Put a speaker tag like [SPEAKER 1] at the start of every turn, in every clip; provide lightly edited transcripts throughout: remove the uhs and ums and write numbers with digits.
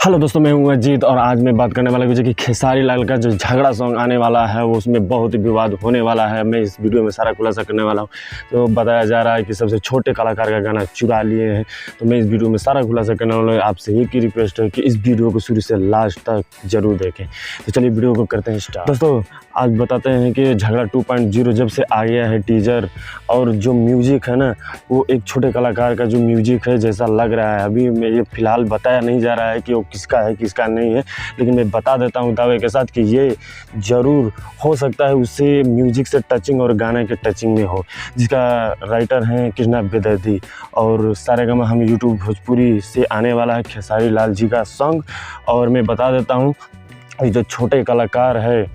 [SPEAKER 1] Hello दोस्तों, मैं हूं अजीत और आज मैं बात करने वाला हूं कि खेसारी लाल का जो झगड़ा सॉन्ग आने वाला है वो उसमें बहुत ही विवाद होने वाला है। मैं इस वीडियो में सारा खुलासा करने वाला हूं। तो बताया जा रहा है कि सबसे छोटे कलाकार का गाना चुरा लिए हैं। तो मैं इस वीडियो में सारा खुलासा करने वाला हूं। आपसे एक ही रिक्वेस्ट है कि इस वीडियो को शुरू से लास्ट तक जरूर देखें। तो चलिए वीडियो को करते हैं स्टार्ट। दोस्तों आज बताते हैं कि झगड़ा 2.0 जब से आ गया है टीजर, और जो म्यूजिक है ना वो एक छोटे कलाकार का जो म्यूजिक है जैसा लग रहा है। अभी मैं ये फिलहाल बताया नहीं जा रहा है कि वो किसका है किसका नहीं है, लेकिन मैं बता देता हूँ दावे के साथ कि ये ज़रूर हो सकता है उससे म्यूजिक से टचिंग और गाने के टचिंग में हो, जिसका राइटर हैं कृष्णा बेदर्दी। और सारेगामा हम यूट्यूब भोजपुरी से आने वाला है खेसारी लाल जी का सॉन्ग। और मैं बता देता हूँ ये जो छोटे कलाकार है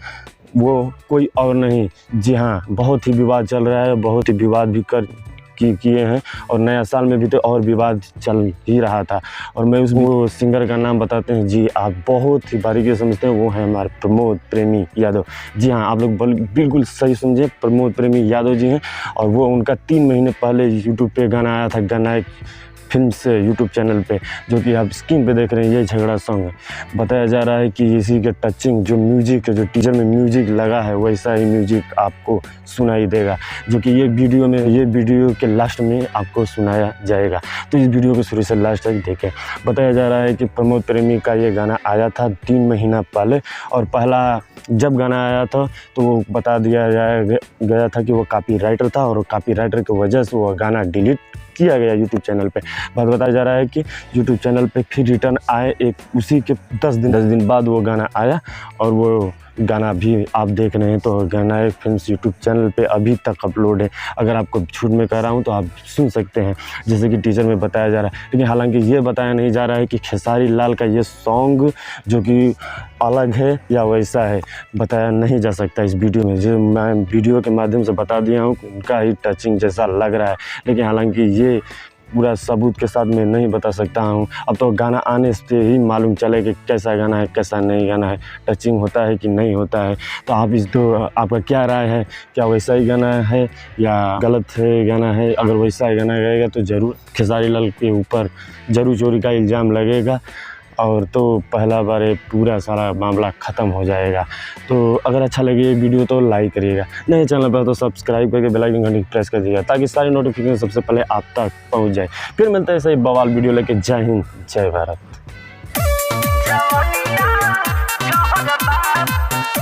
[SPEAKER 1] वो कोई और नहीं, जी हाँ, बहुत ही विवाद चल रहा है, बहुत ही विवाद भी किए हैं। और नया साल में भी तो और विवाद चल ही रहा था। और मैं वो सिंगर का नाम बताते हैं, जी आप बहुत ही बारीकी समझते हैं, वो है हमारे प्रमोद प्रेमी यादव। जी हाँ, आप लोग बिल्कुल सही समझे, प्रमोद प्रेमी यादव जी हैं। और वो उनका 3 महीने पहले यूट्यूब पे गाना आया था गनायक फिल्म से यूट्यूब चैनल पे, जो कि आप स्क्रीन पे देख रहे हैं, ये झगड़ा सॉन्ग है। बताया जा रहा है कि इसी के टचिंग जो म्यूजिक है, जो टीजर में म्यूजिक लगा है वैसा ही म्यूजिक आपको सुनाई देगा, जो कि ये वीडियो के लास्ट में आपको सुनाया जाएगा। तो इस वीडियो को शुरू से लास्ट तक देखें। बताया जा रहा है कि प्रमोद प्रेमी का ये गाना आया था 3 महीना पहले, और पहला जब गाना आया था तो वो बता दिया गया था कि वो कॉपीराइटर था, और कॉपीराइटर की वजह से वो गाना डिलीट किया गया यूट्यूब चैनल पे। बात बताया जा रहा है कि यूट्यूब चैनल पे फिर रिटर्न आए, एक उसी के 10 दिन बाद वो गाना आया, और वो गाना भी आप देख रहे हैं। तो गाना एक फिल्म यूट्यूब चैनल पे अभी तक अपलोड है। अगर आपको झूठ में कह रहा हूँ तो आप सुन सकते हैं, जैसे कि टीजर में बताया जा रहा है। लेकिन हालांकि ये बताया नहीं जा रहा है कि खेसारी लाल का ये सॉन्ग जो कि अलग है या वैसा है, बताया नहीं जा सकता इस वीडियो में। जो मैं वीडियो के माध्यम से बता दिया हूँ उनका ही टचिंग जैसा लग रहा है, लेकिन हालांकि ये पूरा सबूत के साथ मैं नहीं बता सकता हूँ। अब तो गाना आने से ही मालूम चले कि कैसा गाना है कैसा नहीं गाना है, टचिंग होता है कि नहीं होता है। तो आपका क्या राय है, क्या वैसा ही गाना है या गलत है गाना है? अगर वैसा ही गाना गाएगा तो ज़रूर खेसारी लाल के ऊपर ज़रूर चोरी का इल्ज़ाम लगेगा, और तो पहला बार पूरा सारा मामला ख़त्म हो जाएगा। तो अगर अच्छा लगे ये वीडियो तो लाइक करिएगा, नए चैनल पर तो सब्सक्राइब करके बेल आइकन घंटी प्रेस कर दीजिएगा, ताकि सारी नोटिफिकेशन सबसे पहले आप तक पहुंच जाए। फिर मिलता है ऐसे ही बवाल वीडियो लेके। जय हिंद, जय भारत।